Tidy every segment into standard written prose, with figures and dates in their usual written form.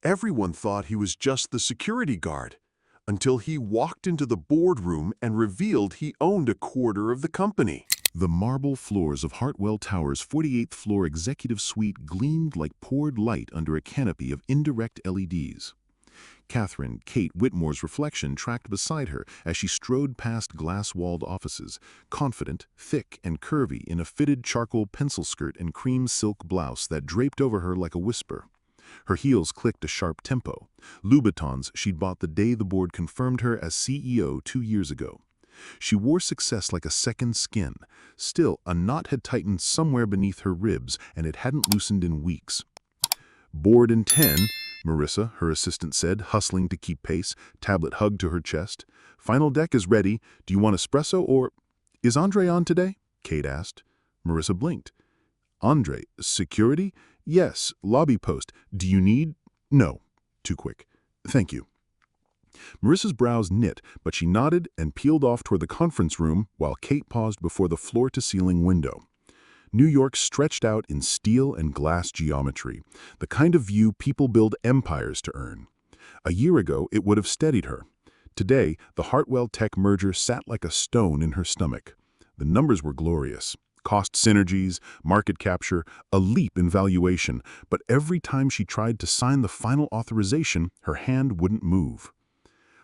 Everyone thought he was just the security guard, until he walked into the boardroom and revealed he owned a quarter of the company. The marble floors of Hartwell Tower's 48th floor executive suite gleamed like poured light under a canopy of indirect LEDs. Catherine, Kate Whitmore's reflection, tracked beside her as she strode past glass-walled offices, confident, thick, and curvy in a fitted charcoal pencil skirt and cream silk blouse that draped over her like a whisper. Her heels clicked a sharp tempo, Louboutins she'd bought the day the board confirmed her as CEO 2 years ago. She wore success like a second skin. Still, a knot had tightened somewhere beneath her ribs, and it hadn't loosened in weeks. "Board in 10, Marissa, her assistant said, hustling to keep pace, tablet hugged to her chest. "Final deck is ready. Do you want espresso or—" "Is Andre on today?" Kate asked. Marissa blinked. "Andre, security? Yes, lobby post. Do you need—" "No." Too quick. "Thank you." Marissa's brows knit, but she nodded and peeled off toward the conference room while Kate paused before the floor-to-ceiling window. New York stretched out in steel and glass geometry, the kind of view people build empires to earn. A year ago, it would have steadied her. Today, the Hartwell-Tech merger sat like a stone in her stomach. The numbers were glorious. Cost synergies, market capture, a leap in valuation, but every time she tried to sign the final authorization, her hand wouldn't move.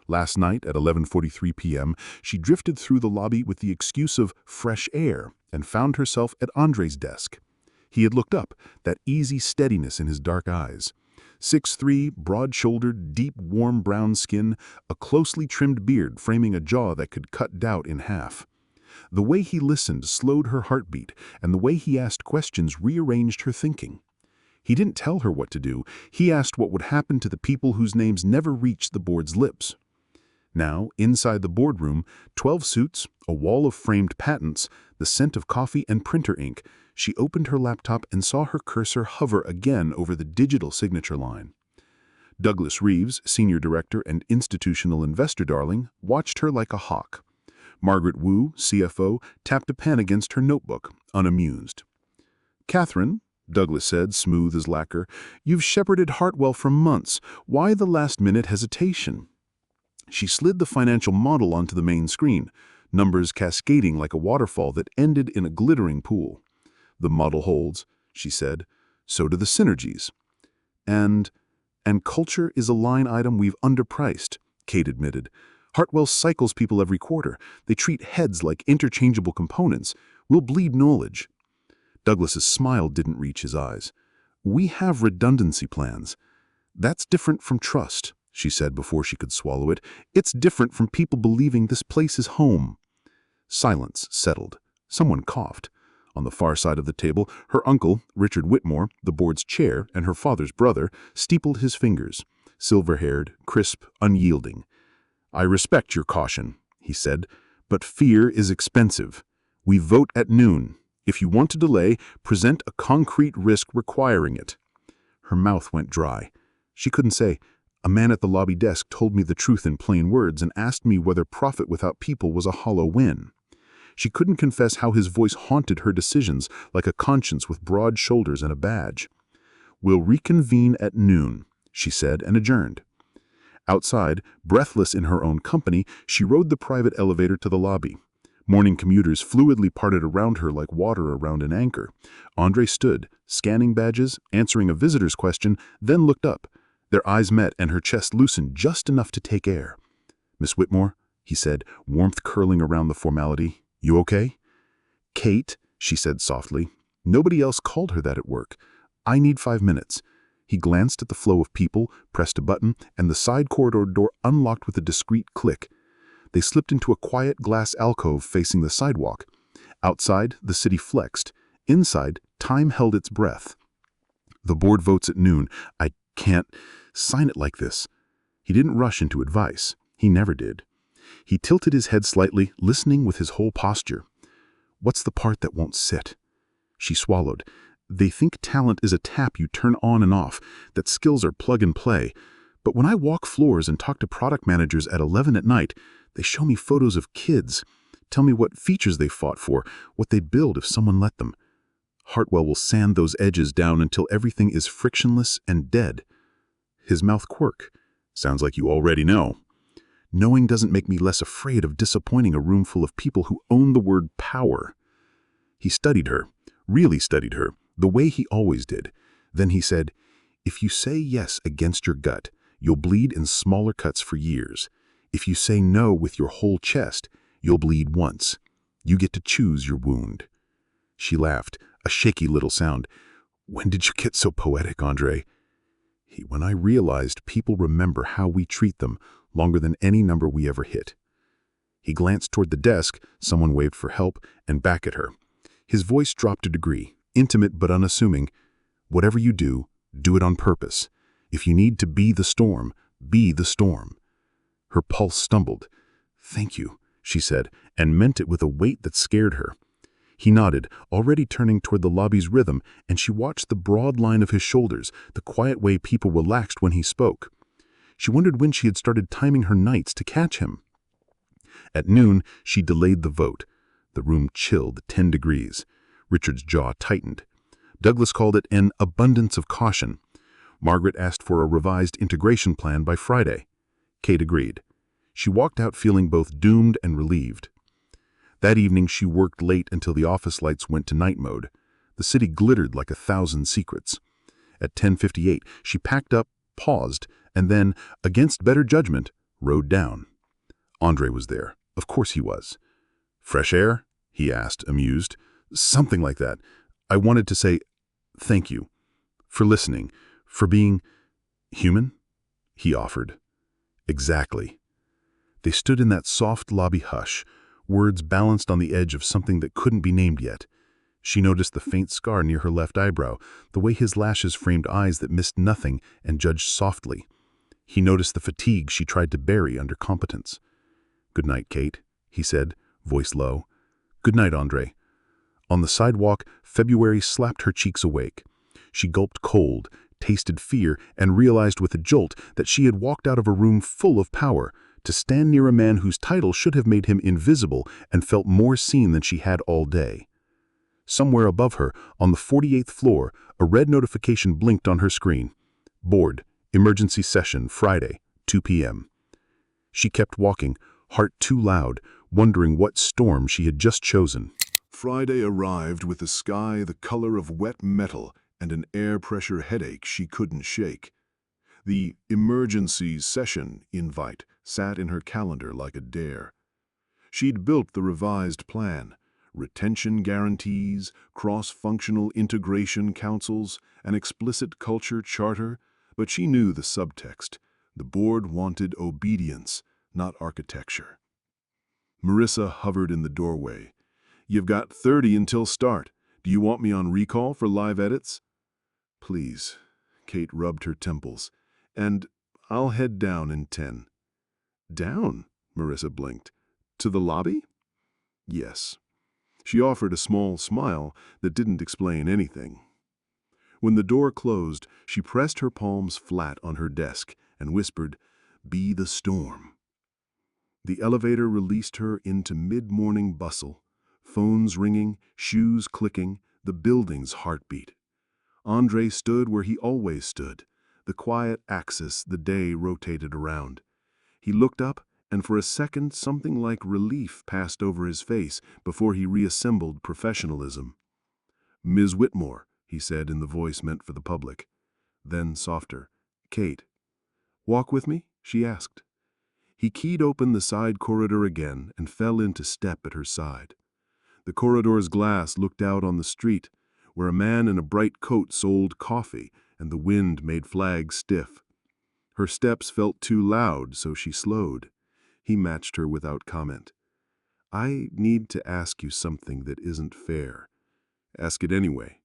Last night at 11:43 p.m., she drifted through the lobby with the excuse of fresh air and found herself at Andre's desk. He had looked up, that easy steadiness in his dark eyes. 6'3", broad-shouldered, deep, warm brown skin, a closely trimmed beard framing a jaw that could cut doubt in half. The way he listened slowed her heartbeat, and the way he asked questions rearranged her thinking. He didn't tell her what to do. He asked what would happen to the people whose names never reached the board's lips. Now, inside the boardroom, 12 suits, a wall of framed patents, the scent of coffee and printer ink, she opened her laptop and saw her cursor hover again over the digital signature line. Douglas Reeves, senior director and institutional investor darling, watched her like a hawk. Margaret Wu, CFO, tapped a pen against her notebook, unamused. "Catherine," Douglas said, smooth as lacquer, "you've shepherded Hartwell for months. Why the last-minute hesitation?" She slid the financial model onto the main screen, numbers cascading like a waterfall that ended in a glittering pool. "The model holds," she said. "So do the synergies. And culture is a line item we've underpriced," Kate admitted. "Hartwell cycles people every quarter. They treat heads like interchangeable components. We'll bleed knowledge." Douglas's smile didn't reach his eyes. "We have redundancy plans. That's different from trust," she said before she could swallow it. "It's different from people believing this place is home." Silence settled. Someone coughed. On the far side of the table, her uncle, Richard Whitmore, the board's chair, and her father's brother, steepled his fingers, silver-haired, crisp, unyielding. "I respect your caution," he said, "but fear is expensive. We vote at noon. If you want to delay, present a concrete risk requiring it." Her mouth went dry. She couldn't say, "A man at the lobby desk told me the truth in plain words and asked me whether profit without people was a hollow win." She couldn't confess how his voice haunted her decisions like a conscience with broad shoulders and a badge. "We'll reconvene at noon," she said, and adjourned. Outside, breathless in her own company, she rode the private elevator to the lobby. Morning commuters fluidly parted around her like water around an anchor. Andre stood, scanning badges, answering a visitor's question, then looked up. Their eyes met and her chest loosened just enough to take air. "Miss Whitmore," he said, warmth curling around the formality. "You okay?" "Kate," she said softly. Nobody else called her that at work. "I need 5 minutes." He glanced at the flow of people, pressed a button, and the side corridor door unlocked with a discreet click. They slipped into a quiet glass alcove facing the sidewalk. Outside, the city flexed. Inside, time held its breath. "The board votes at noon. I can't sign it like this." He didn't rush into advice. He never did. He tilted his head slightly, listening with his whole posture. "What's the part that won't sit?" She swallowed. "They think talent is a tap you turn on and off, that skills are plug and play. But when I walk floors and talk to product managers at 11 at night, they show me photos of kids, tell me what features they fought for, what they'd build if someone let them. Hartwell will sand those edges down until everything is frictionless and dead." His mouth quirk. Sounds like you already know. Knowing doesn't make me less afraid of disappointing a room full of people who own the word power. He studied her, really studied her, the way he always did. Then he said, if you say yes against your gut, you'll bleed in smaller cuts for years. If you say no with your whole chest, you'll bleed once. You get to choose your wound. She laughed, a shaky little sound. When did you get so poetic, Andre? When I realized people remember how we treat them longer than any number we ever hit. He glanced toward the desk, someone waved for help, and back at her. His voice dropped a degree, intimate but unassuming. Whatever you do, do it on purpose. If you need to be the storm, be the storm. Her pulse stumbled. Thank you, she said, and meant it with a weight that scared her. He nodded, already turning toward the lobby's rhythm, and she watched the broad line of his shoulders, the quiet way people relaxed when he spoke. She wondered when she had started timing her nights to catch him. At noon, she delayed the vote. The room chilled 10 degrees. Richard's jaw tightened. Douglas called it an abundance of caution. Margaret asked for a revised integration plan by Friday. Kate agreed. She walked out feeling both doomed and relieved. That evening, she worked late until the office lights went to night mode. The city glittered like 1,000 secrets. At 10:58, she packed up, paused, and then, against better judgment, rode down. Andre was there. Of course he was. Fresh air? He asked, amused. Something like that. I wanted to say, thank you. For listening. For being human? He offered. Exactly. They stood in that soft lobby hush, words balanced on the edge of something that couldn't be named yet. She noticed the faint scar near her left eyebrow, the way his lashes framed eyes that missed nothing and judged softly. He noticed the fatigue she tried to bury under competence. Good night, Kate, he said, voice low. Good night, Andre. On the sidewalk, February slapped her cheeks awake. She gulped cold, tasted fear, and realized with a jolt that she had walked out of a room full of power, to stand near a man whose title should have made him invisible and felt more seen than she had all day. Somewhere above her, on the 48th floor, a red notification blinked on her screen. Board, emergency session, Friday, 2 p.m. She kept walking, heart too loud, wondering what storm she had just chosen. Friday arrived with a sky the color of wet metal and an air pressure headache she couldn't shake. The emergency session invite sat in her calendar like a dare. She'd built the revised plan, retention guarantees, cross-functional integration councils, an explicit culture charter, but she knew the subtext. The board wanted obedience, not architecture. Marissa hovered in the doorway. You've got 30 until start. Do you want me on recall for live edits? Please. Kate rubbed her temples. And I'll head down in 10. Down? Marissa blinked. To the lobby? Yes. She offered a small smile that didn't explain anything. When the door closed, she pressed her palms flat on her desk and whispered, Be the storm. The elevator released her into mid-morning bustle, phones ringing, shoes clicking, the building's heartbeat. Andre stood where he always stood, the quiet axis the day rotated around. He looked up, and for a second something like relief passed over his face before he reassembled professionalism. Ms. Whitmore, he said in the voice meant for the public. Then softer, Kate. Walk with me? She asked. He keyed open the side corridor again and fell into step at her side. The corridor's glass looked out on the street, where a man in a bright coat sold coffee and the wind made flags stiff. Her steps felt too loud, so she slowed. He matched her without comment. I need to ask you something that isn't fair. Ask it anyway.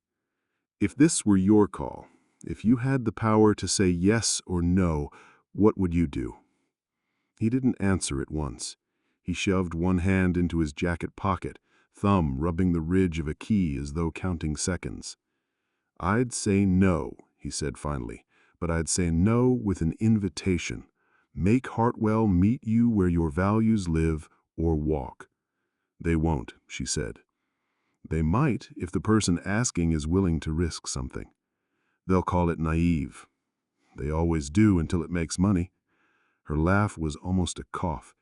If this were your call, if you had the power to say yes or no, what would you do? He didn't answer at once. He shoved one hand into his jacket pocket, thumb rubbing the ridge of a key as though counting seconds. I'd say no, he said finally, but I'd say no with an invitation. Make Hartwell meet you where your values live or walk. They won't, she said. They might if the person asking is willing to risk something. They'll call it naive. They always do until it makes money. Her laugh was almost a cough.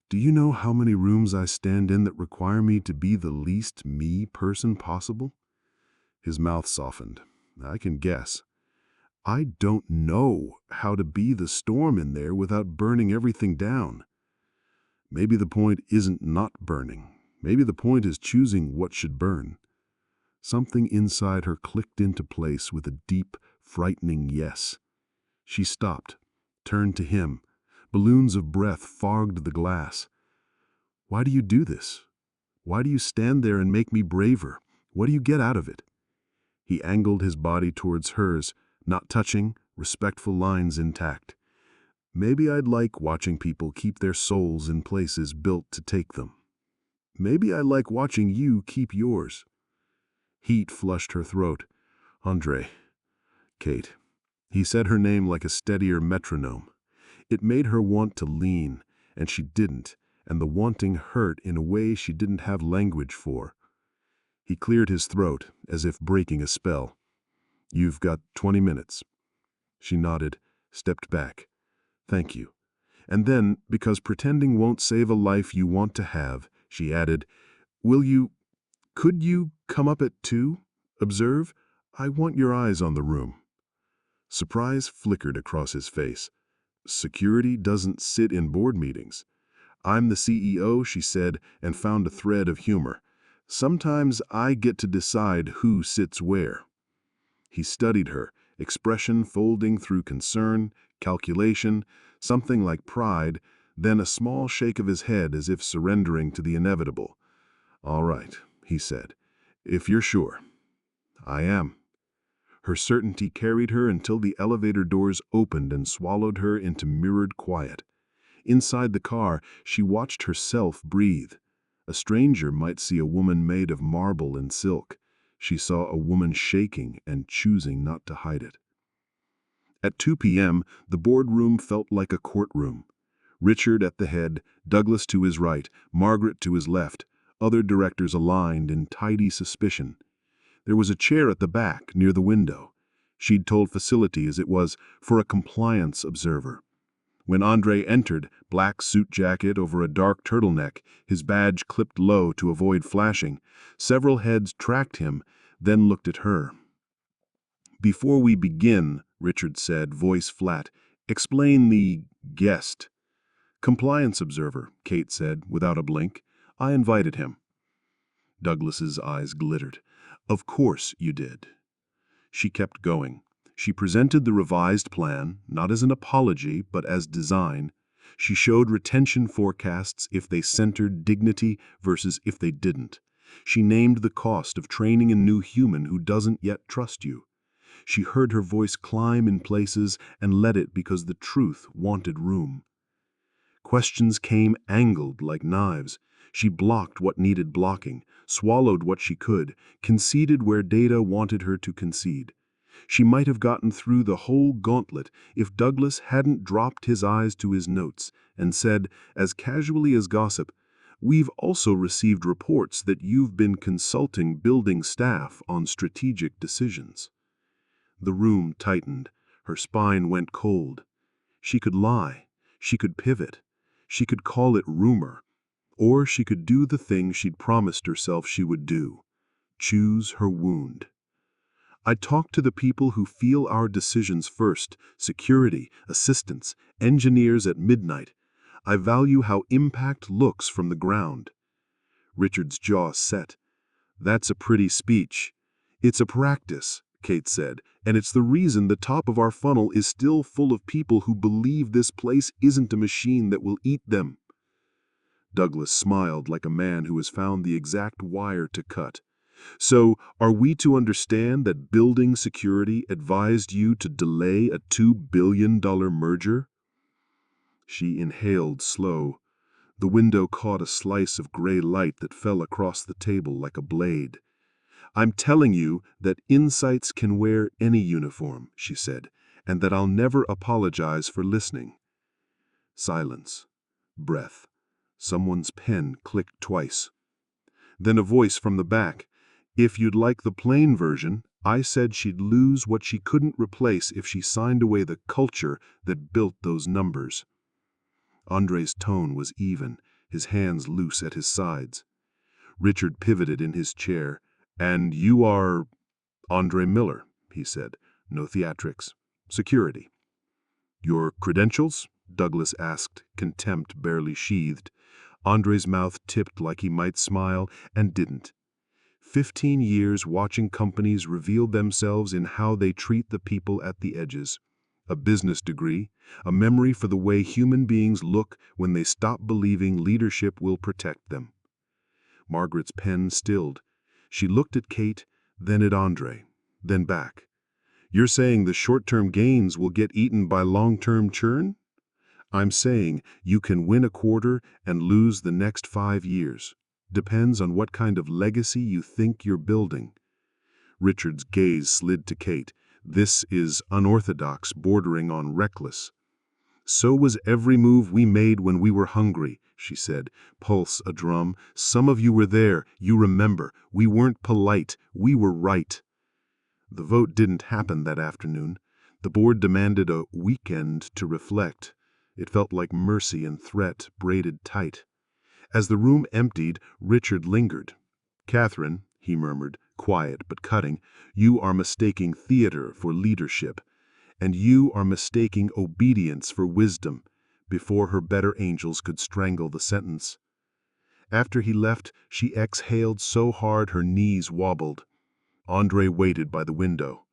Do you know how many rooms I stand in that require me to be the least me person possible? His mouth softened. I can guess. I don't know how to be the storm in there without burning everything down. Maybe the point isn't not burning. Maybe the point is choosing what should burn. Something inside her clicked into place with a deep, frightening yes. She stopped, turned to him. Balloons of breath fogged the glass. Why do you do this? Why do you stand there and make me braver? What do you get out of it? He angled his body towards hers, not touching, respectful lines intact. Maybe I'd like watching people keep their souls in places built to take them. Maybe I like watching you keep yours. Heat flushed her throat. Andre. Kate. He said her name like a steadier metronome. It made her want to lean, and she didn't, and the wanting hurt in a way she didn't have language for. He cleared his throat, as if breaking a spell. You've got 20 minutes. She nodded, stepped back. Thank you. And then, because pretending won't save a life you want to have, she added, could you come up at 2? Observe? I want your eyes on the room. Surprise flickered across his face. Security doesn't sit in board meetings. I'm the CEO, she said, and found a thread of humor. Sometimes I get to decide who sits where. He studied her, expression folding through concern, calculation, something like pride, then a small shake of his head as if surrendering to the inevitable. All right, he said, if you're sure. I am. Her certainty carried her until the elevator doors opened and swallowed her into mirrored quiet. Inside the car, she watched herself breathe. A stranger might see a woman made of marble and silk. She saw a woman shaking and choosing not to hide it. At 2 p.m., the boardroom felt like a courtroom. Richard at the head, Douglas to his right, Margaret to his left, other directors aligned in tidy suspicion. There was a chair at the back, near the window. She'd told facilities it was for a compliance observer. When Andre entered, black suit jacket over a dark turtleneck, his badge clipped low to avoid flashing, several heads tracked him, then looked at her. Before we begin, Richard said, voice flat, explain the guest. Compliance observer, Kate said, without a blink. I invited him. Douglas's eyes glittered. Of course you did. She kept going. She presented the revised plan, not as an apology, but as design. She showed retention forecasts if they centered dignity versus if they didn't. She named the cost of training a new human who doesn't yet trust you. She heard her voice climb in places and let it because the truth wanted room. Questions came angled like knives. She blocked what needed blocking, swallowed what she could, conceded where data wanted her to concede. She might have gotten through the whole gauntlet if Douglas hadn't dropped his eyes to his notes and said, as casually as gossip, "We've also received reports that you've been consulting building staff on strategic decisions." The room tightened. Her spine went cold. She could lie. She could pivot. She could call it rumor. Or she could do the thing she'd promised herself she would do. Choose her wound. I talk to the people who feel our decisions first, security, assistants, engineers at midnight. I value how impact looks from the ground. Richard's jaw set. That's a pretty speech. It's a practice, Kate said, and it's the reason the top of our funnel is still full of people who believe this place isn't a machine that will eat them. Douglas smiled like a man who has found the exact wire to cut. So, are we to understand that building security advised you to delay a $2 billion merger? She inhaled slow. The window caught a slice of gray light that fell across the table like a blade. I'm telling you that insights can wear any uniform, she said, and that I'll never apologize for listening. Silence. Breath. Someone's pen clicked twice. Then a voice from the back. If you'd like the plain version, I said she'd lose what she couldn't replace if she signed away the culture that built those numbers. Andre's tone was even, his hands loose at his sides. Richard pivoted in his chair. "And you are Andre Miller," he said. "No theatrics. Security." "Your credentials?" Douglas asked, contempt barely sheathed. Andre's mouth tipped like he might smile, and didn't. 15 years watching companies reveal themselves in how they treat the people at the edges. A business degree, a memory for the way human beings look when they stop believing leadership will protect them. Margaret's pen stilled. She looked at Kate, then at Andre, then back. "You're saying the short-term gains will get eaten by long-term churn?" "I'm saying you can win a quarter and lose the next 5 years. Depends on what kind of legacy you think you're building." Richard's gaze slid to Kate. "This is unorthodox, bordering on reckless." "So was every move we made when we were hungry," she said, pulse a drum. "Some of you were there, you remember. We weren't polite, we were right." The vote didn't happen that afternoon. The board demanded a weekend to reflect. It felt like mercy and threat braided tight. As the room emptied, Richard lingered. "Catherine," he murmured, quiet but cutting, "you are mistaking theater for leadership. And you are mistaking obedience for wisdom," before her better angels could strangle the sentence. After he left, she exhaled so hard her knees wobbled. Andre waited by the window.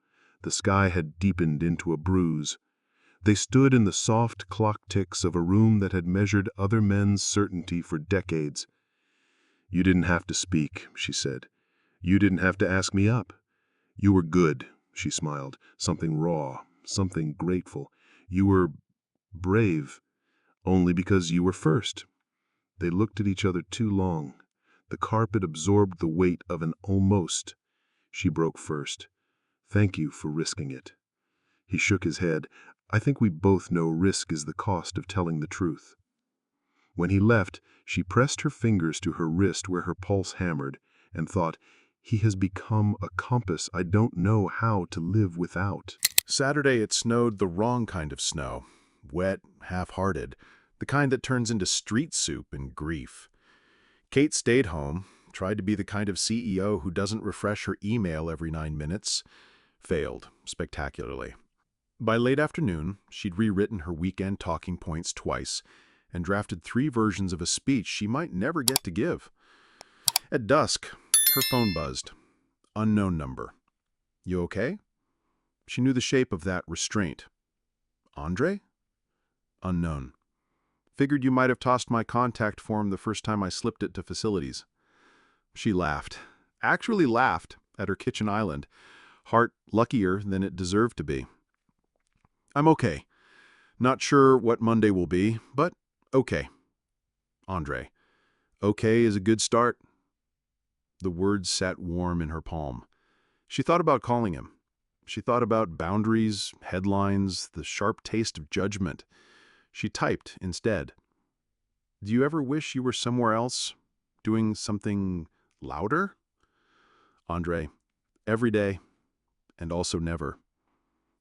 The sky had deepened into a bruise. They stood in the soft clock ticks of a room that had measured other men's certainty for decades. "You didn't have to speak," she said. "You didn't have to ask me up. You were good," she smiled, something raw, something grateful. "You were brave, only because you were first." They looked at each other too long. The carpet absorbed the weight of an almost. She broke first. "Thank you for risking it." He shook his head. "I think we both know risk is the cost of telling the truth." When he left, she pressed her fingers to her wrist where her pulse hammered, and thought, "He has become a compass I don't know how to live without." Saturday it snowed the wrong kind of snow. Wet, half-hearted, the kind that turns into street soup in grief. Kate stayed home, tried to be the kind of CEO who doesn't refresh her email every 9 minutes. Failed, spectacularly. By late afternoon, she'd rewritten her weekend talking points twice and drafted 3 versions of a speech she might never get to give. At dusk, her phone buzzed. Unknown number. "You okay?" She knew the shape of that restraint. "Andre?" "Unknown. Figured you might have tossed my contact form the first time I slipped it to facilities." She laughed. Actually laughed at her kitchen island, heart luckier than it deserved to be. "I'm okay. Not sure what Monday will be, but okay." Andre. "Okay is a good start." The words sat warm in her palm. She thought about calling him. She thought about boundaries, headlines, the sharp taste of judgment. She typed instead. "Do you ever wish you were somewhere else, doing something louder?" Andre. "Every day, and also never.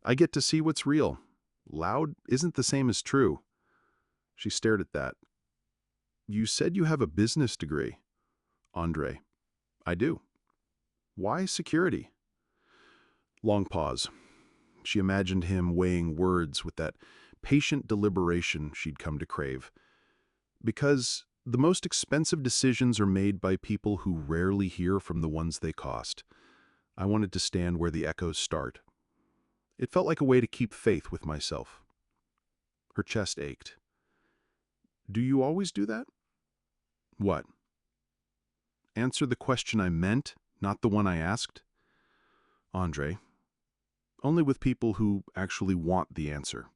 I get to see what's real. Loud isn't the same as true." She stared at that. "You said you have a business degree." Andre. "I do. Why security?" Long pause. She imagined him weighing words with that patient deliberation she'd come to crave. "Because the most expensive decisions are made by people who rarely hear from the ones they cost. I wanted to stand where the echoes start. It felt like a way to keep faith with myself." Her chest ached. "Do you always do that?" "What?" "Answer the question I meant, not the one I asked." Andre. "Only with people who actually want the answer."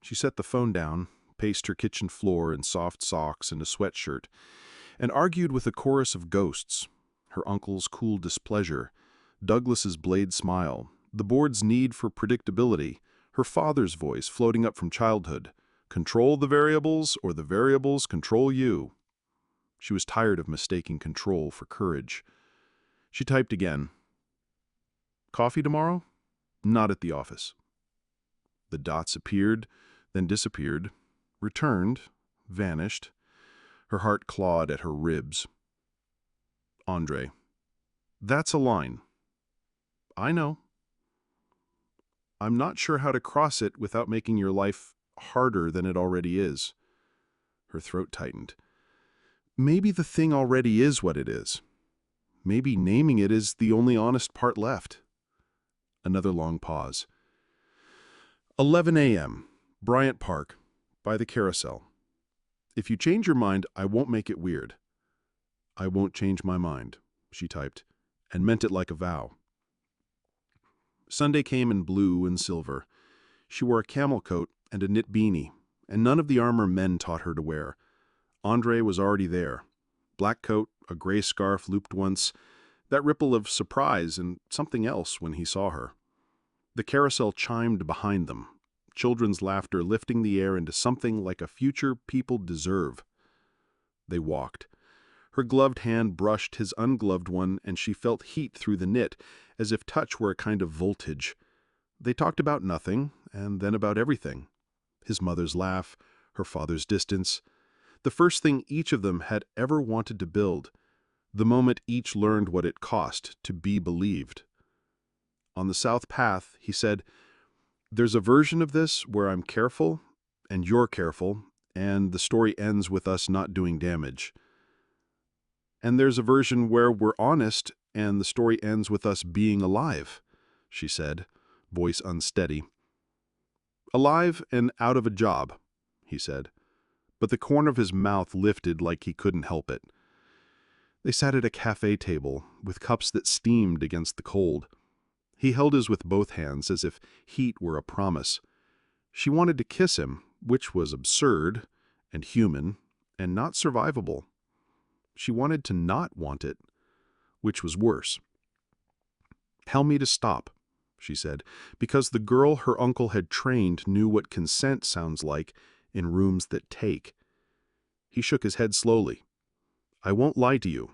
She set the phone down, paced her kitchen floor in soft socks and a sweatshirt, and argued with a chorus of ghosts. Her uncle's cool displeasure, Douglas's blade smile, the board's need for predictability, her father's voice floating up from childhood. Control the variables, or the variables control you. She was tired of mistaking control for courage. She typed again. Coffee tomorrow? Not at the office. The dots appeared, then disappeared, returned, vanished. Her heart clawed at her ribs. Andre. That's a line. I know. I'm not sure how to cross it without making your life harder than it already is. Her throat tightened. Maybe the thing already is what it is. Maybe naming it is the only honest part left. Another long pause. 11 a.m., Bryant Park, by the carousel. If you change your mind, I won't make it weird. I won't change my mind, she typed, and meant it like a vow. Sunday came in blue and silver. She wore a camel coat and a knit beanie, and none of the armor men taught her to wear. Andre was already there. Black coat, a gray scarf looped once, that ripple of surprise and something else when he saw her. The carousel chimed behind them, children's laughter lifting the air into something like a future people deserve. They walked. Her gloved hand brushed his ungloved one, and she felt heat through the knit, as if touch were a kind of voltage. They talked about nothing, and then about everything. His mother's laugh, her father's distance, the first thing each of them had ever wanted to build, the moment each learned what it cost to be believed. On the south path, he said, "There's a version of this where I'm careful, and you're careful, and the story ends with us not doing damage. And there's a version where we're honest, and the story ends with us being alive," she said, voice unsteady. "Alive and out of a job," he said, but the corner of his mouth lifted like he couldn't help it. They sat at a cafe table, with cups that steamed against the cold. He held his with both hands as if heat were a promise. She wanted to kiss him, which was absurd and human and not survivable. She wanted to not want it, which was worse. "Tell me to stop," she said, because the girl her uncle had trained knew what consent sounds like in rooms that take. He shook his head slowly. "I won't lie to you.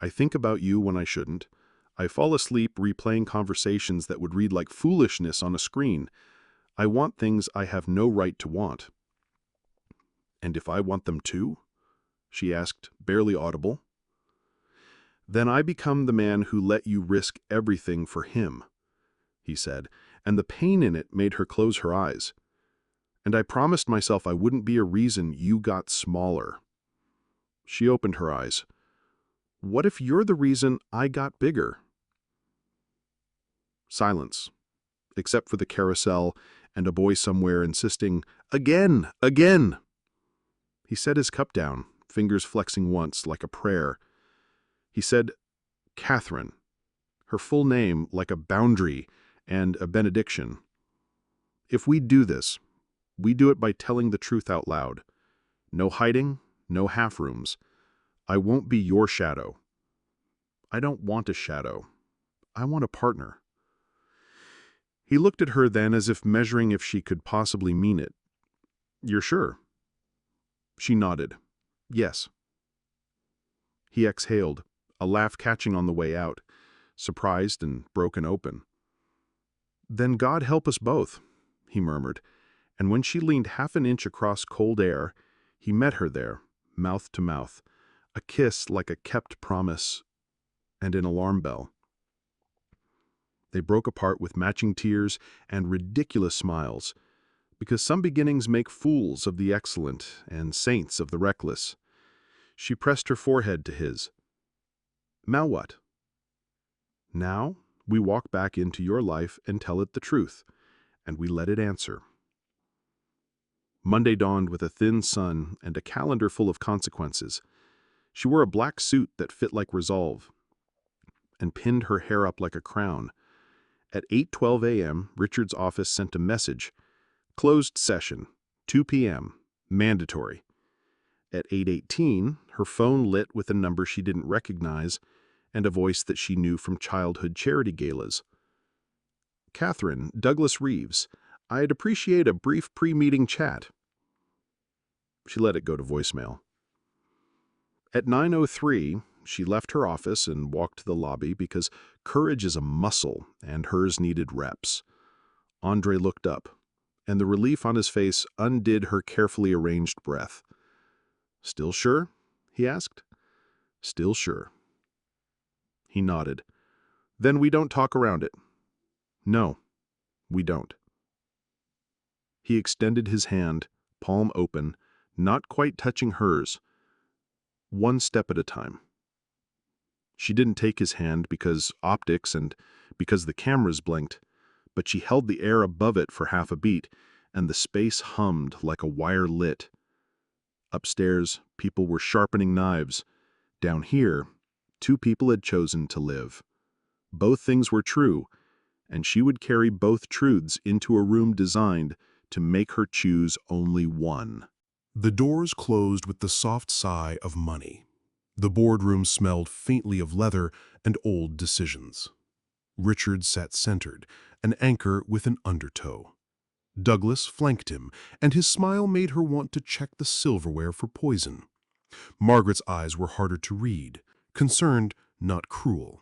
I think about you when I shouldn't. I fall asleep replaying conversations that would read like foolishness on a screen. I want things I have no right to want." "And if I want them too?" she asked, barely audible. "Then I become the man who let you risk everything for him," he said, and the pain in it made her close her eyes. "And I promised myself I wouldn't be a reason you got smaller." She opened her eyes. "What if you're the reason I got bigger?" Silence, except for the carousel and a boy somewhere insisting, "Again, again!" He set his cup down, fingers flexing once, like a prayer. He said, "Catherine," her full name like a boundary and a benediction. "If we do this, we do it by telling the truth out loud. No hiding, no half-rooms. I won't be your shadow. I don't want a shadow. I want a partner." He looked at her then as if measuring if she could possibly mean it. "You're sure?" She nodded. "Yes." He exhaled, a laugh catching on the way out, surprised and broken open. "Then God help us both," he murmured, and when she leaned half an inch across cold air, he met her there, mouth to mouth, a kiss like a kept promise, and an alarm bell. They broke apart with matching tears and ridiculous smiles, because some beginnings make fools of the excellent and saints of the reckless. She pressed her forehead to his. "Now what?" "Now we walk back into your life and tell it the truth, and we let it answer." Monday dawned with a thin sun and a calendar full of consequences. She wore a black suit that fit like resolve, and pinned her hair up like a crown. At 8:12 a.m., Richard's office sent a message. "Closed session, 2 p.m., mandatory." At 8:18, her phone lit with a number she didn't recognize and a voice that she knew from childhood charity galas. "Catherine, Douglas Reeves. I'd appreciate a brief pre-meeting chat." She let it go to voicemail. At 9:03, she left her office and walked to the lobby because courage is a muscle and hers needed reps. Andre looked up, and the relief on his face undid her carefully arranged breath. "Still sure?" he asked. "Still sure." He nodded. "Then we don't talk around it." "No, we don't." He extended his hand, palm open, not quite touching hers. One step at a time. She didn't take his hand because optics and because the cameras blinked, but she held the air above it for half a beat, and the space hummed like a wire lit. Upstairs, people were sharpening knives. Down here, two people had chosen to live. Both things were true, and she would carry both truths into a room designed to make her choose only one. The doors closed with the soft sigh of money. The boardroom smelled faintly of leather and old decisions. Richard sat centered, an anchor with an undertow. Douglas flanked him, and his smile made her want to check the silverware for poison. Margaret's eyes were harder to read, concerned, not cruel.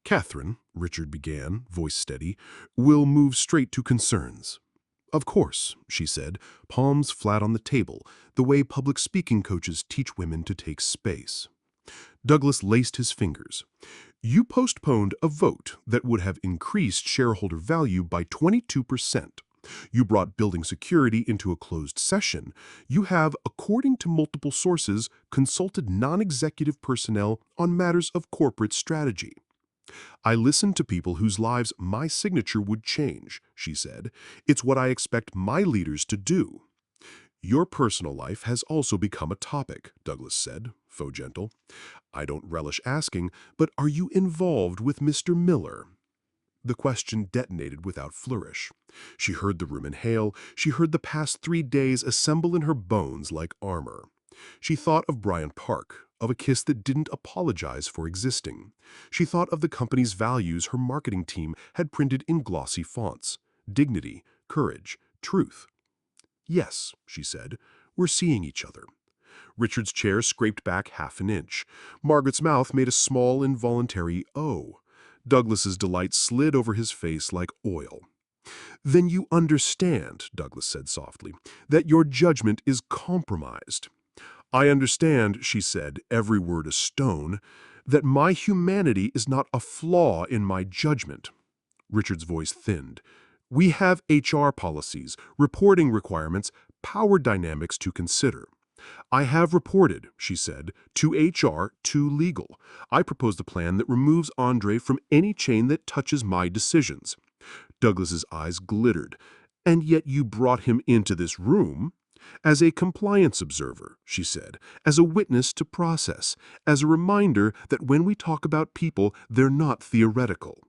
"Catherine," Richard began, voice steady, "will move straight to concerns." "Of course," she said, palms flat on the table, the way public speaking coaches teach women to take space. Douglas laced his fingers. "You postponed a vote that would have increased shareholder value by 22%. You brought building security into a closed session. You have, according to multiple sources, consulted non-executive personnel on matters of corporate strategy." "I listened to people whose lives my signature would change," she said. "It's what I expect my leaders to do." "Your personal life has also become a topic," Douglas said, faux gentle. "I don't relish asking, but are you involved with Mr. Miller?" The question detonated without flourish. She heard the room inhale. She heard the past 3 days assemble in her bones like armor. She thought of Bryant Park, of a kiss that didn't apologize for existing. She thought of the company's values her marketing team had printed in glossy fonts: dignity, courage, truth. "Yes," she said, "we're seeing each other." Richard's chair scraped back half an inch. Margaret's mouth made a small, involuntary "oh." Douglas's delight slid over his face like oil. "Then you understand," Douglas said softly, "that your judgment is compromised." "I understand," she said, every word a stone, "that my humanity is not a flaw in my judgment." Richard's voice thinned. "We have HR policies, reporting requirements, power dynamics to consider. I have reported," she said, "to HR, to legal. I propose a plan that removes Andre from any chain that touches my decisions." Douglas's eyes glittered. "And yet you brought him into this room?" "As a compliance observer," she said, "as a witness to process, as a reminder that when we talk about people, they're not theoretical."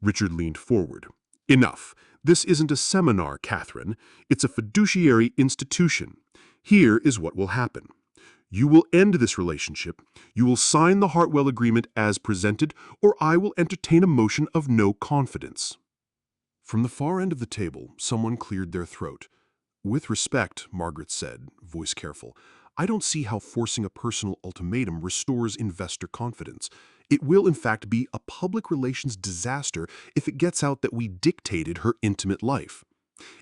Richard leaned forward. "Enough. This isn't a seminar, Catherine. It's a fiduciary institution. Here is what will happen. You will end this relationship. You will sign the Hartwell Agreement as presented, or I will entertain a motion of no confidence." From the far end of the table, someone cleared their throat. "With respect," Margaret said, voice careful, "I don't see how forcing a personal ultimatum restores investor confidence. It will, in fact, be a public relations disaster if it gets out that we dictated her intimate life."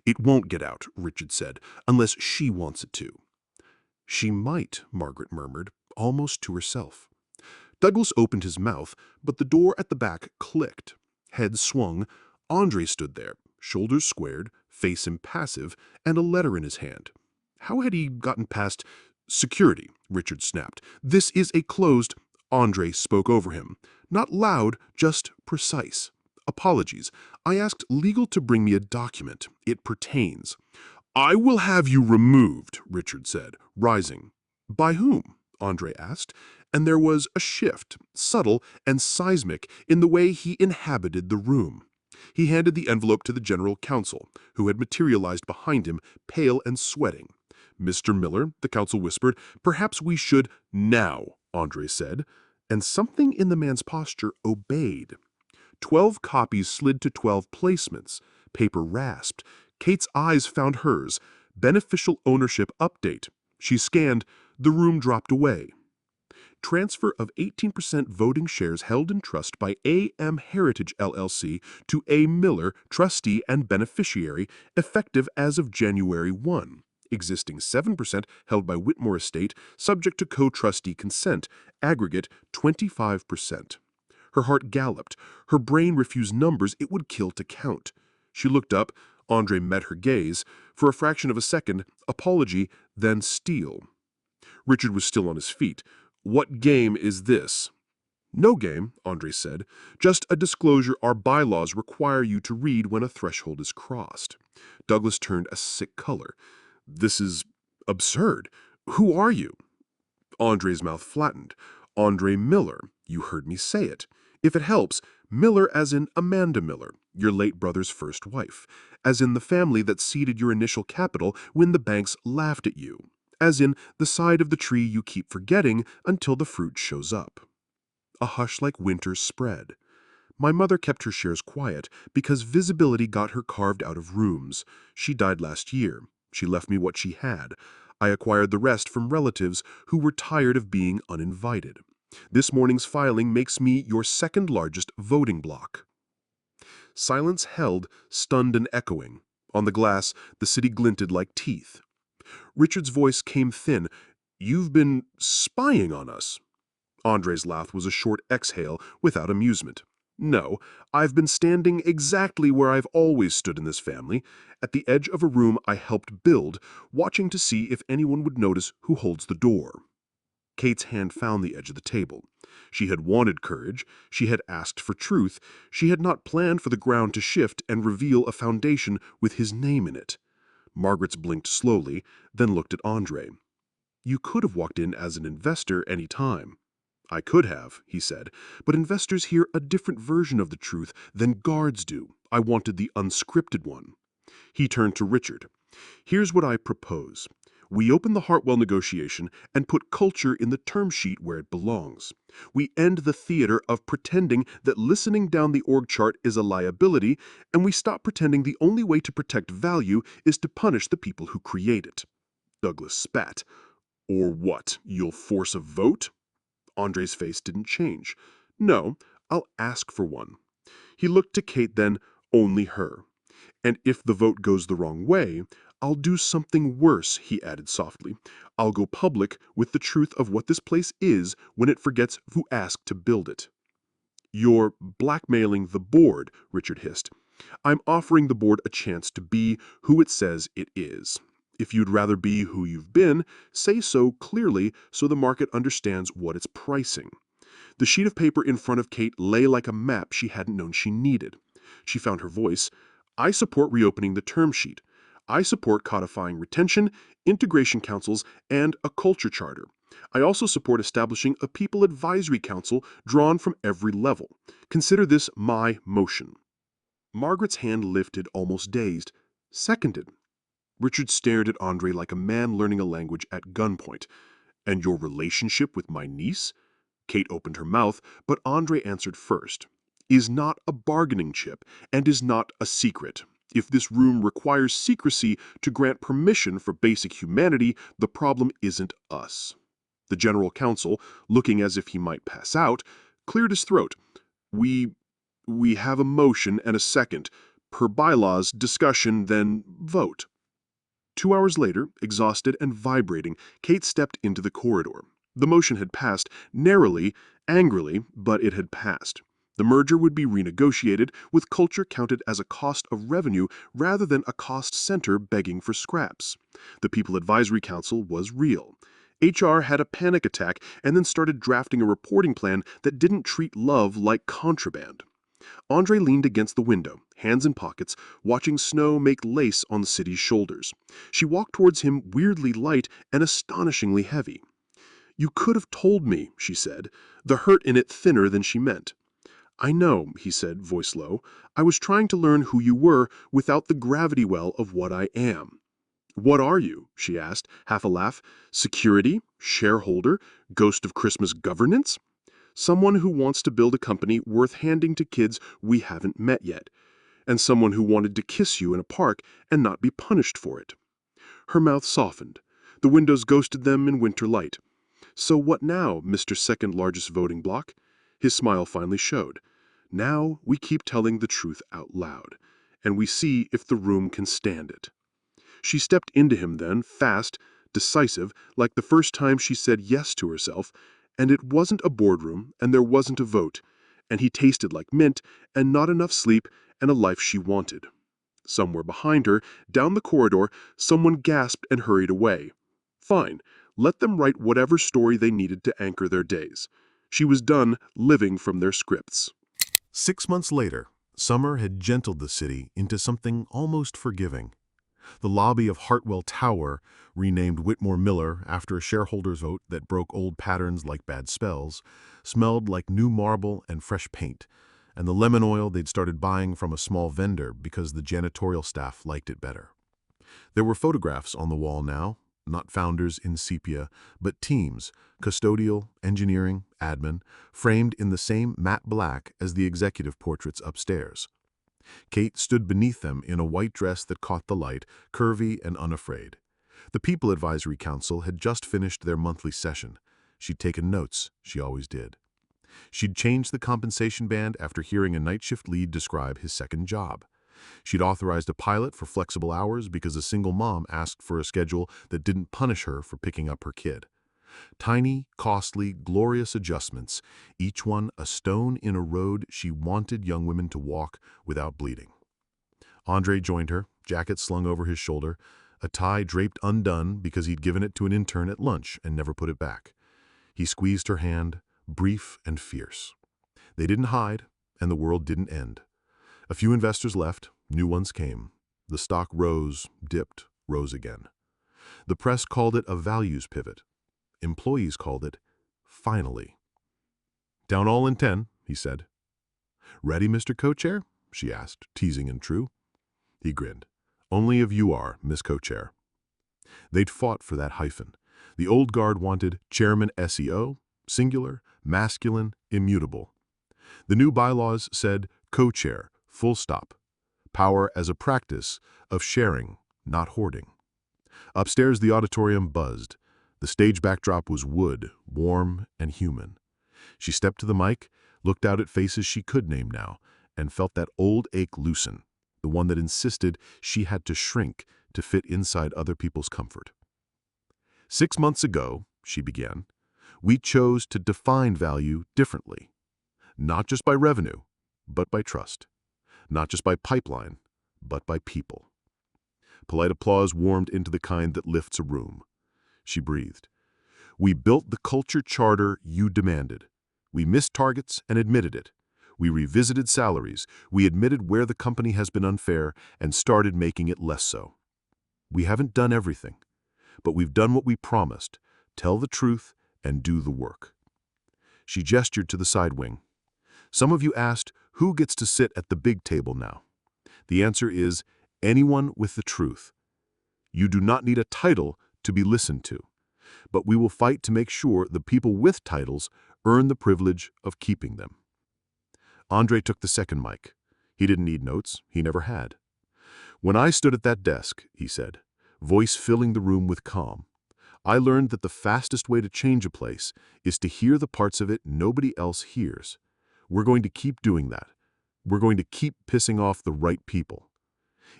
"It won't get out," Richard said, "unless she wants it to." "She might," Margaret murmured, almost to herself. Douglas opened his mouth, but the door at the back clicked. Head swung. Andre stood there, shoulders squared, face impassive, and a letter in his hand. How had he gotten past security? Richard snapped. "This is a closed—" Andre spoke over him. "Not loud, just precise. Apologies. I asked legal to bring me a document. It pertains." "I will have you removed," Richard said, rising. "By whom?" Andre asked, and there was a shift, subtle and seismic, in the way he inhabited the room. He handed the envelope to the general counsel, who had materialized behind him, pale and sweating. "Mr. Miller," the counsel whispered, "perhaps we should—" "Now," Andre said, and something in the man's posture obeyed. 12 copies slid to 12 placements. Paper rasped. Kate's eyes found hers. Beneficial ownership update. She scanned. The room dropped away. transfer of 18% voting shares held in trust by A.M. Heritage LLC to A. Miller, trustee and beneficiary, effective as of January 1. Existing 7% held by Whitmore Estate, subject to co-trustee consent, aggregate 25%. Her heart galloped. Her brain refused numbers it would kill to count. She looked up. Andre met her gaze. For a fraction of a second, apology, then steel. Richard was still on his feet. "What game is this?" "No game," Andre said. "Just a disclosure our bylaws require you to read when a threshold is crossed." Douglas turned a sick color. "This is absurd. Who are you?" Andre's mouth flattened. "Andre Miller. You heard me say it. If it helps, Miller as in Amanda Miller, your late brother's first wife, as in the family that seeded your initial capital when the banks laughed at you, as in the side of the tree you keep forgetting until the fruit shows up." A hush like winter spread. "My mother kept her shares quiet because visibility got her carved out of rooms. She died last year. She left me what she had. I acquired the rest from relatives who were tired of being uninvited. This morning's filing makes me your second largest voting bloc." Silence held, stunned and echoing. On the glass, the city glinted like teeth. Richard's voice came thin. "You've been spying on us." Andre's laugh was a short exhale without amusement. "No, I've been standing exactly where I've always stood in this family, at the edge of a room I helped build, watching to see if anyone would notice who holds the door." Kate's hand found the edge of the table. She had wanted courage. She had asked for truth. She had not planned for the ground to shift and reveal a foundation with his name in it. Margaret's blinked slowly, then looked at Andre. "You could have walked in as an investor any time." "I could have," he said, "but investors hear a different version of the truth than guards do. I wanted the unscripted one." He turned to Richard. "Here's what I propose. We open the Hartwell negotiation and put culture in the term sheet where it belongs. We end the theater of pretending that listening down the org chart is a liability, and we stop pretending the only way to protect value is to punish the people who create it." Douglas spat. "Or what, you'll force a vote?" Andre's face didn't change. "No, I'll ask for one." He looked to Kate then, only her. "And if the vote goes the wrong way, I'll do something worse," he added softly. "I'll go public with the truth of what this place is when it forgets who asked to build it." "You're blackmailing the board," Richard hissed. "I'm offering the board a chance to be who it says it is. If you'd rather be who you've been, say so clearly so the market understands what it's pricing." The sheet of paper in front of Kate lay like a map she hadn't known she needed. She found her voice. "I support reopening the term sheet. I support codifying retention, integration councils, and a culture charter. I also support establishing a people advisory council drawn from every level. Consider this my motion." Margaret's hand lifted, almost dazed. "Seconded." Richard stared at Andre like a man learning a language at gunpoint. "And your relationship with my niece?" Kate opened her mouth, but Andre answered first. "Is not a bargaining chip, and is not a secret. If this room requires secrecy to grant permission for basic humanity, the problem isn't us." The general counsel, looking as if he might pass out, cleared his throat. We have a motion and a second. Per bylaws, discussion, then vote." 2 hours later, exhausted and vibrating, Kate stepped into the corridor. The motion had passed, narrowly, angrily, but it had passed. The merger would be renegotiated, with culture counted as a cost of revenue rather than a cost center begging for scraps. The People Advisory Council was real. HR had a panic attack and then started drafting a reporting plan that didn't treat love like contraband. Andre leaned against the window, hands in pockets, watching snow make lace on the city's shoulders. She walked towards him, weirdly light and astonishingly heavy. "You could have told me," she said, the hurt in it thinner than she meant. "I know," he said, voice low. "I was trying to learn who you were without the gravity well of what I am." "What are you?" she asked, half a laugh. "Security? Shareholder? Ghost of Christmas governance?" "Someone who wants to build a company worth handing to kids we haven't met yet. And someone who wanted to kiss you in a park and not be punished for it." Her mouth softened. The windows ghosted them in winter light. So what now, Mr. Second Largest Voting Bloc? His smile finally showed. Now we keep telling the truth out loud, and we see if the room can stand it. She stepped into him then, fast, decisive, like the first time she said yes to herself, and it wasn't a boardroom, and there wasn't a vote, and he tasted like mint, and not enough sleep, and a life she wanted. Somewhere behind her, down the corridor, someone gasped and hurried away. Fine, let them write whatever story they needed to anchor their days. She was done living from their scripts. 6 months later, summer had gentled the city into something almost forgiving. The lobby of Hartwell Tower, renamed Whitmore Miller after a shareholders' vote that broke old patterns like bad spells, smelled like new marble and fresh paint, and the lemon oil they'd started buying from a small vendor because the janitorial staff liked it better. There were photographs on the wall now, not founders in sepia, but teams, custodial, engineering, admin, framed in the same matte black as the executive portraits upstairs. Kate stood beneath them in a white dress that caught the light, curvy and unafraid. The People Advisory Council had just finished their monthly session. She'd taken notes, she always did. She'd changed the compensation band after hearing a night shift lead describe his second job. She'd authorized a pilot for flexible hours because a single mom asked for a schedule that didn't punish her for picking up her kid. Tiny, costly, glorious adjustments, each one a stone in a road she wanted young women to walk without bleeding. Andre joined her, jacket slung over his shoulder, a tie draped undone because he'd given it to an intern at lunch and never put it back. He squeezed her hand, brief and fierce. They didn't hide, and the world didn't end. A few investors left, new ones came. The stock rose, dipped, rose again. The press called it a values pivot. Employees called it, finally. "Down all in 10, he said. "Ready, Mr. Co-Chair?" she asked, teasing and true. He grinned. "Only if you are, Miss Co-Chair." They'd fought for that hyphen. The old guard wanted Chairman SEO, singular, masculine, immutable. The new bylaws said Co-Chair, full stop. Power as a practice of sharing, not hoarding. Upstairs, the auditorium buzzed. The stage backdrop was wood, warm and human. She stepped to the mic, looked out at faces she could name now, and felt that old ache loosen, the one that insisted she had to shrink to fit inside other people's comfort. 6 months ago, she began, we chose to define value differently. Not just by revenue, but by trust. Not just by pipeline, but by people. Polite applause warmed into the kind that lifts a room. She breathed. We built the culture charter you demanded. We missed targets and admitted it. We revisited salaries. We admitted where the company has been unfair and started making it less so. We haven't done everything, but we've done what we promised. Tell the truth and do the work. She gestured to the side wing. Some of you asked, who gets to sit at the big table now? The answer is anyone with the truth. You do not need a title to be listened to, but we will fight to make sure the people with titles earn the privilege of keeping them. Andre took the second mic. He didn't need notes. He never had. When I stood at that desk, he said, voice filling the room with calm, I learned that the fastest way to change a place is to hear the parts of it nobody else hears. We're going to keep doing that. We're going to keep pissing off the right people.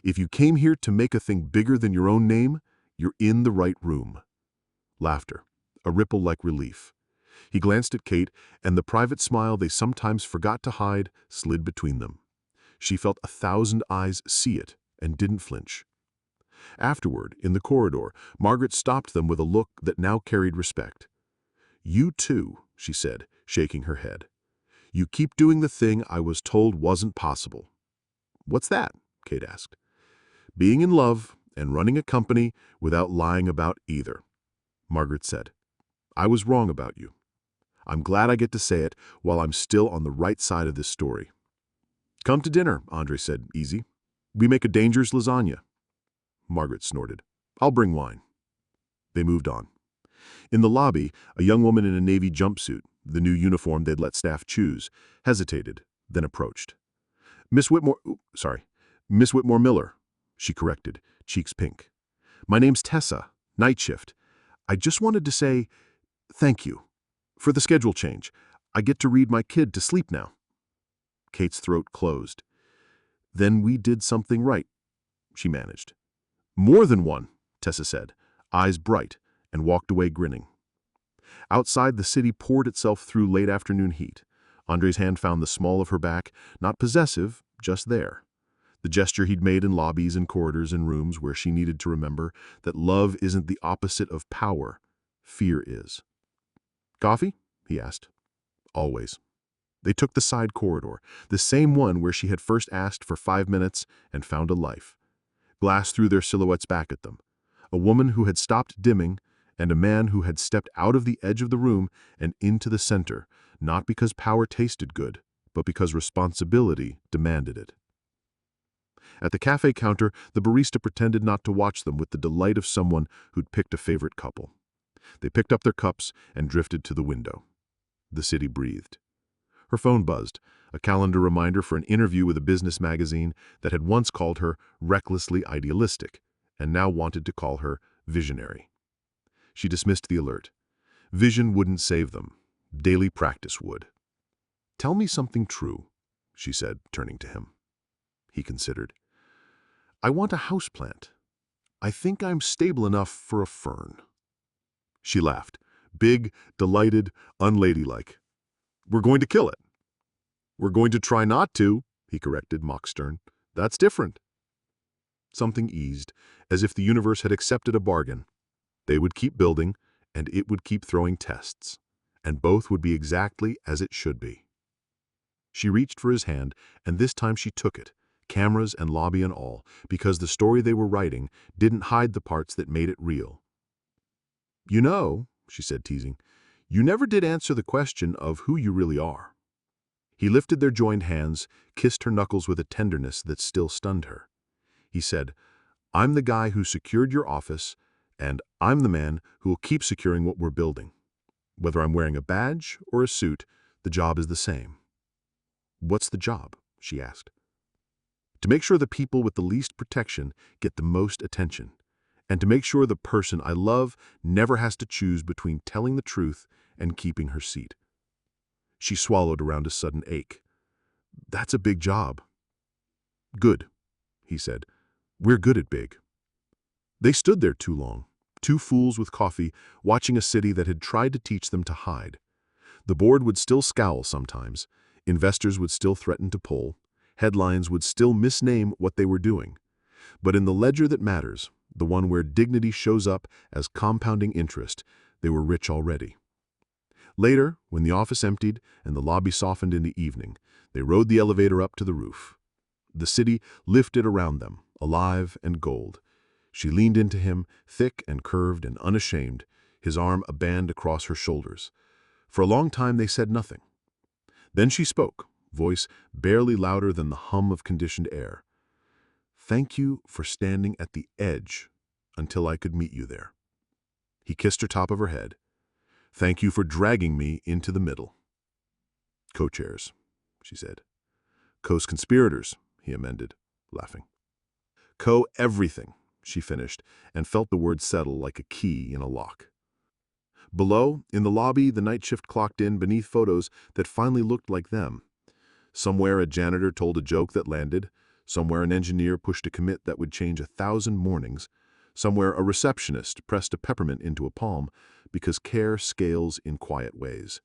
If you came here to make a thing bigger than your own name, you're in the right room. Laughter, a ripple like relief. He glanced at Kate, and the private smile they sometimes forgot to hide slid between them. She felt 1,000 eyes see it and didn't flinch. Afterward, in the corridor, Margaret stopped them with a look that now carried respect. You too, she said, shaking her head. You keep doing the thing I was told wasn't possible. What's that? Kate asked. Being in love and running a company without lying about either. Margaret said, I was wrong about you. I'm glad I get to say it while I'm still on the right side of this story. Come to dinner, Andre said, easy. We make a dangerous lasagna. Margaret snorted. I'll bring wine. They moved on. In the lobby, a young woman in a navy jumpsuit, the new uniform they'd let staff choose, hesitated, then approached. Miss Whitmore Miller, she corrected, cheeks pink. My name's Tessa, night shift. I just wanted to say, Thank you. For the schedule change. I get to read my kid to sleep now. Kate's throat closed. Then we did something right, she managed. More than one, Tessa said, eyes bright, and walked away grinning. Outside, the city poured itself through late afternoon heat. Andre's hand found the small of her back, not possessive, just there. The gesture he'd made in lobbies and corridors and rooms where she needed to remember that love isn't the opposite of power, fear is. Coffee? He asked. Always. They took the side corridor, the same one where she had first asked for 5 minutes and found a life. Glass threw their silhouettes back at them. A woman who had stopped dimming, and a man who had stepped out of the edge of the room and into the center, not because power tasted good, but because responsibility demanded it. At the cafe counter, the barista pretended not to watch them with the delight of someone who'd picked a favorite couple. They picked up their cups and drifted to the window. The city breathed. Her phone buzzed, a calendar reminder for an interview with a business magazine that had once called her recklessly idealistic and now wanted to call her visionary. She dismissed the alert. Vision wouldn't save them. Daily practice would. Tell me something true, she said, turning to him. He considered. I want a houseplant. I think I'm stable enough for a fern. She laughed, big, delighted, unladylike. We're going to kill it. We're going to try not to, he corrected, mock stern. That's different. Something eased, as if the universe had accepted a bargain. They would keep building, and it would keep throwing tests, and both would be exactly as it should be. She reached for his hand, and this time she took it, cameras and lobby and all, because the story they were writing didn't hide the parts that made it real. You know, she said, teasing, you never did answer the question of who you really are. He lifted their joined hands, kissed her knuckles with a tenderness that still stunned her. He said, I'm the guy who secured your office, and I'm the man who will keep securing what we're building. Whether I'm wearing a badge or a suit, the job is the same. What's the job? She asked. To make sure the people with the least protection get the most attention, and to make sure the person I love never has to choose between telling the truth and keeping her seat. She swallowed around a sudden ache. That's a big job. Good, he said. We're good at big. They stood there too long, two fools with coffee, watching a city that had tried to teach them to hide. The board would still scowl sometimes, investors would still threaten to pull, headlines would still misname what they were doing. But in the ledger that matters, the one where dignity shows up as compounding interest, they were rich already. Later, when the office emptied and the lobby softened into evening, they rode the elevator up to the roof. The city lifted around them, alive and gold. She leaned into him, thick and curved and unashamed, his arm a band across her shoulders. For a long time they said nothing. Then she spoke, voice barely louder than the hum of conditioned air. Thank you for standing at the edge until I could meet you there. He kissed her top of her head. Thank you for dragging me into the middle. Co-chairs, she said. Co-conspirators, he amended, laughing. Co-everything, she finished, and felt the word settle like a key in a lock. Below, in the lobby, the night shift clocked in beneath photos that finally looked like them. Somewhere a janitor told a joke that landed. Somewhere an engineer pushed a commit that would change 1,000 mornings. Somewhere a receptionist pressed a peppermint into a palm because care scales in quiet ways.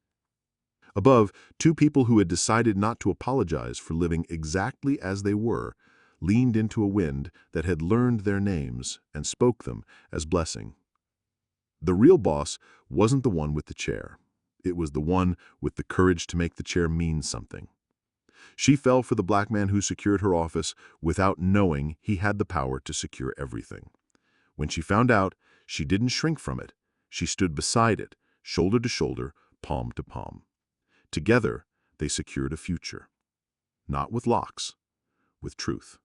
Above, two people who had decided not to apologize for living exactly as they were leaned into a wind that had learned their names and spoke them as blessing. The real boss wasn't the one with the chair. It was the one with the courage to make the chair mean something. She fell for the black man who secured her office without knowing he had the power to secure everything. When she found out, she didn't shrink from it. She stood beside it, shoulder to shoulder, palm to palm. Together, they secured a future. Not with locks, with truth.